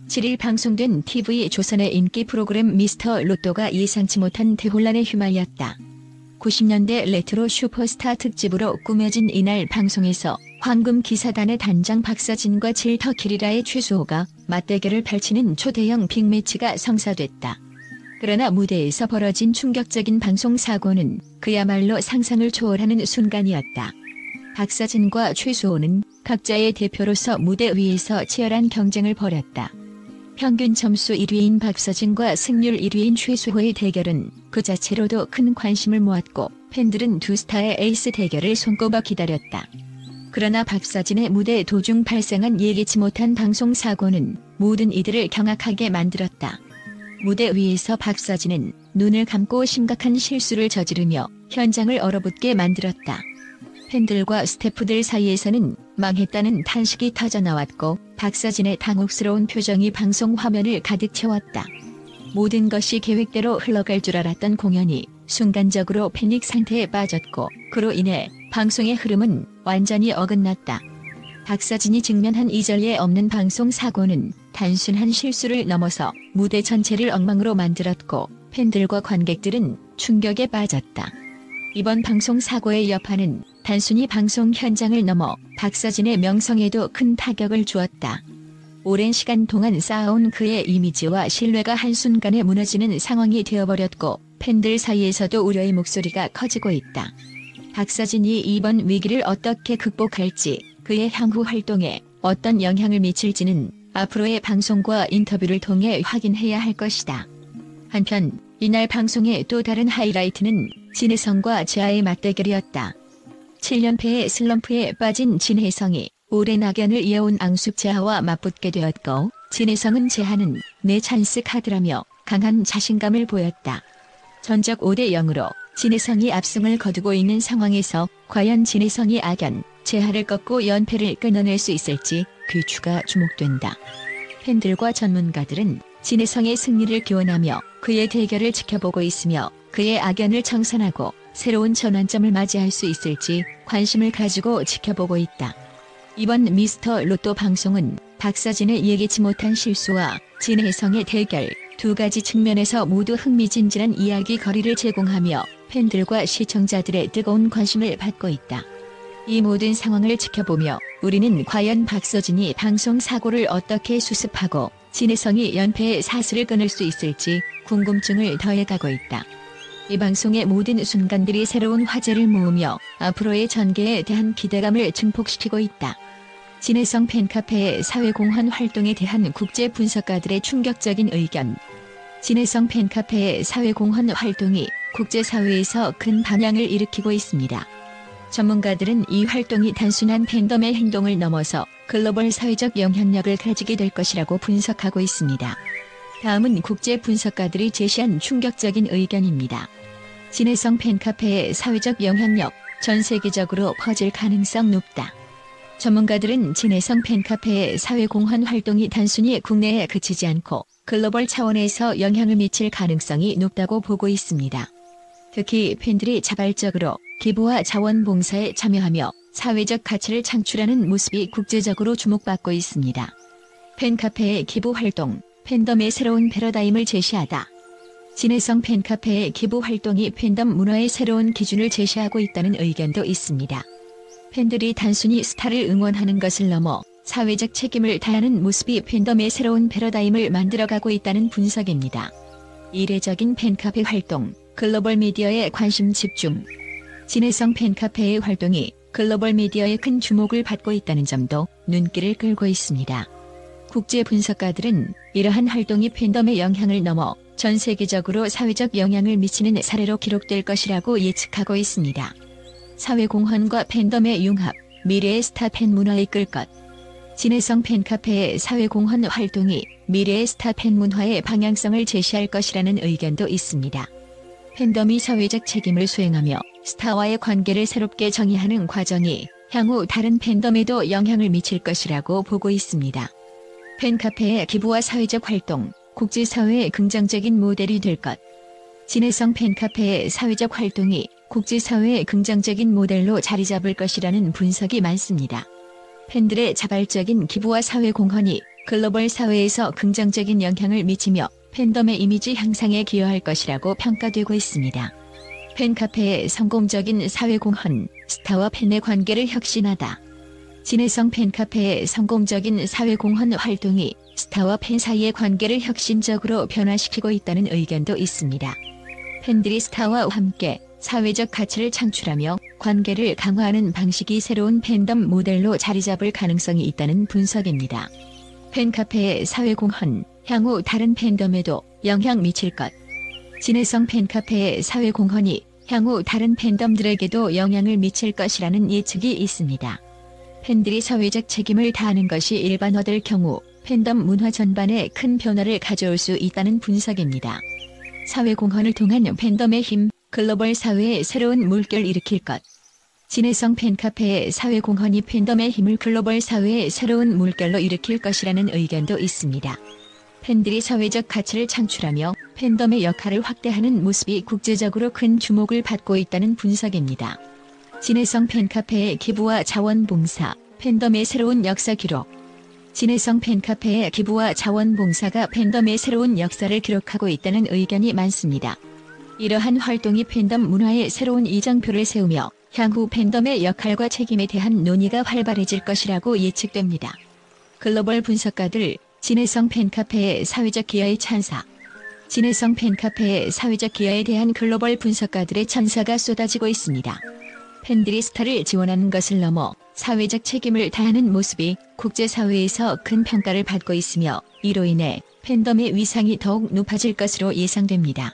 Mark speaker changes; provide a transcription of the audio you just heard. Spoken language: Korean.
Speaker 1: 7일 방송된 TV조선의 인기 프로그램 미스터 로또가 예상치 못한 대혼란에 휘말렸다. 90년대 레트로 슈퍼스타 특집으로 꾸며진 이날 방송에서 황금 기사단의 단장 박서진과 질터 기리라의 최수호가 맞대결을 펼치는 초대형 빅매치가 성사됐다. 그러나 무대에서 벌어진 충격적인 방송 사고는 그야말로 상상을 초월하는 순간이었다. 박서진과 최수호는 각자의 대표로서 무대 위에서 치열한 경쟁을 벌였다. 평균 점수 1위인 박서진과 승률 1위인 최수호의 대결은 그 자체로도 큰 관심을 모았고 팬들은 두 스타의 에이스 대결을 손꼽아 기다렸다. 그러나 박서진의 무대 도중 발생한 예기치 못한 방송 사고는 모든 이들을 경악하게 만들었다. 무대 위에서 박서진은 눈을 감고 심각한 실수를 저지르며 현장을 얼어붙게 만들었다. 팬들과 스태프들 사이에서는 망했다는 탄식이 터져나왔고 박서진의 당혹스러운 표정이 방송 화면을 가득 채웠다. 모든 것이 계획대로 흘러갈 줄 알았던 공연이 순간적으로 패닉 상태에 빠졌고 그로 인해 방송의 흐름은 완전히 어긋났다. 박서진이 직면한 이전에 없는 방송 사고는 단순한 실수를 넘어서 무대 전체를 엉망으로 만들었고 팬들과 관객들은 충격에 빠졌다. 이번 방송 사고의 여파는 단순히 방송 현장을 넘어 박서진의 명성에도 큰 타격을 주었다. 오랜 시간 동안 쌓아온 그의 이미지와 신뢰가 한순간에 무너지는 상황이 되어버렸고 팬들 사이에서도 우려의 목소리가 커지고 있다. 박서진이 이번 위기를 어떻게 극복할지 그의 향후 활동에 어떤 영향을 미칠지는 앞으로의 방송과 인터뷰를 통해 확인해야 할 것이다. 한편 이날 방송의 또 다른 하이라이트는 진혜성과 재하의 맞대결이었다. 7연패의 슬럼프에 빠진 진혜성이 오랜 악연을 이어온 앙숙 재하와 맞붙게 되었고 진혜성은 재하는 내 찬스 카드라며 강한 자신감을 보였다. 전적 5대0으로 진혜성이 압승을 거두고 있는 상황에서 과연 진혜성이 악연, 재하를 꺾고 연패를 끊어낼 수 있을지 귀추가 주목된다. 팬들과 전문가들은 진혜성의 승리를 기원하며 그의 대결을 지켜보고 있으며 그의 악연을 청산하고 새로운 전환점을 맞이할 수 있을지 관심을 가지고 지켜보고 있다. 이번 미스터 로또 방송은 박서진의 예기치 못한 실수와 진혜성의 대결 두 가지 측면에서 모두 흥미진진한 이야기 거리를 제공하며 팬들과 시청자들의 뜨거운 관심을 받고 있다. 이 모든 상황을 지켜보며 우리는 과연 박서진이 방송 사고를 어떻게 수습하고 진혜성이 연패의 사슬을 끊을 수 있을지 궁금증을 더해가고 있다. 이 방송의 모든 순간들이 새로운 화제를 모으며 앞으로의 전개에 대한 기대감을 증폭시키고 있다. 진혜성 팬카페의 사회공헌 활동에 대한 국제 분석가들의 충격적인 의견. 진혜성 팬카페의 사회공헌 활동이 국제사회에서 큰 반향을 일으키고 있습니다. 전문가들은 이 활동이 단순한 팬덤의 행동을 넘어서 글로벌 사회적 영향력을 가지게 될 것이라고 분석하고 있습니다. 다음은 국제 분석가들이 제시한 충격적인 의견입니다. 진혜성 팬카페의 사회적 영향력, 전 세계적으로 퍼질 가능성 높다. 전문가들은 진혜성 팬카페의 사회공헌 활동이 단순히 국내에 그치지 않고 글로벌 차원에서 영향을 미칠 가능성이 높다고 보고 있습니다. 특히 팬들이 자발적으로 기부와 자원봉사에 참여하며 사회적 가치를 창출하는 모습이 국제적으로 주목받고 있습니다. 팬카페의 기부 활동, 팬덤의 새로운 패러다임을 제시하다. 진혜성 팬카페의 기부 활동이 팬덤 문화의 새로운 기준을 제시하고 있다는 의견도 있습니다. 팬들이 단순히 스타를 응원하는 것을 넘어 사회적 책임을 다하는 모습이 팬덤의 새로운 패러다임을 만들어가고 있다는 분석입니다. 이례적인 팬카페 활동, 글로벌 미디어의 관심 집중. 진혜성 팬카페의 활동이 글로벌 미디어의 큰 주목을 받고 있다는 점도 눈길을 끌고 있습니다. 국제 분석가들은 이러한 활동이 팬덤의 영향을 넘어 전 세계적으로 사회적 영향을 미치는 사례로 기록될 것이라고 예측하고 있습니다. 사회공헌과 팬덤의 융합, 미래의 스타 팬 문화에 이끌 것. 진혜성 팬카페의 사회공헌 활동이 미래의 스타 팬 문화의 방향성을 제시할 것이라는 의견도 있습니다. 팬덤이 사회적 책임을 수행하며 스타와의 관계를 새롭게 정의하는 과정이 향후 다른 팬덤에도 영향을 미칠 것이라고 보고 있습니다. 팬카페의 기부와 사회적 활동, 국제사회의 긍정적인 모델이 될 것. 진혜성 팬카페의 사회적 활동이 국제사회의 긍정적인 모델로 자리 잡을 것이라는 분석이 많습니다. 팬들의 자발적인 기부와 사회공헌이 글로벌 사회에서 긍정적인 영향을 미치며 팬덤의 이미지 향상에 기여할 것이라고 평가되고 있습니다. 팬카페의 성공적인 사회공헌, 스타와 팬의 관계를 혁신하다. 진해성 팬카페의 성공적인 사회공헌 활동이 스타와 팬 사이의 관계를 혁신적으로 변화시키고 있다는 의견도 있습니다. 팬들이 스타와 함께 사회적 가치를 창출하며 관계를 강화하는 방식이 새로운 팬덤 모델로 자리잡을 가능성이 있다는 분석입니다. 팬카페의 사회공헌, 향후 다른 팬덤에도 영향 미칠 것. 진해성 팬카페의 사회공헌이 향후 다른 팬덤들에게도 영향을 미칠 것이라는 예측이 있습니다. 팬들이 사회적 책임을 다하는 것이 일반화될 경우 팬덤 문화 전반에 큰 변화를 가져올 수 있다는 분석입니다. 사회공헌을 통한 팬덤의 힘, 글로벌 사회에 새로운 물결을 일으킬 것. 진해성 팬카페의 사회공헌이 팬덤의 힘을 글로벌 사회에 새로운 물결로 일으킬 것이라는 의견도 있습니다. 팬들이 사회적 가치를 창출하며 팬덤의 역할을 확대하는 모습이 국제적으로 큰 주목을 받고 있다는 분석입니다. 진해성 팬카페의 기부와 자원봉사, 팬덤의 새로운 역사 기록. 진해성 팬카페의 기부와 자원봉사가 팬덤의 새로운 역사를 기록하고 있다는 의견이 많습니다. 이러한 활동이 팬덤 문화의 새로운 이정표를 세우며 향후 팬덤의 역할과 책임에 대한 논의가 활발해질 것이라고 예측됩니다. 글로벌 분석가들, 진해성 팬카페의 사회적 기여의 찬사. 진해성 팬카페의 사회적 기여에 대한 글로벌 분석가들의 찬사가 쏟아지고 있습니다. 팬들이 스타를 지원하는 것을 넘어 사회적 책임을 다하는 모습이 국제사회에서 큰 평가를 받고 있으며 이로 인해 팬덤의 위상이 더욱 높아질 것으로 예상됩니다.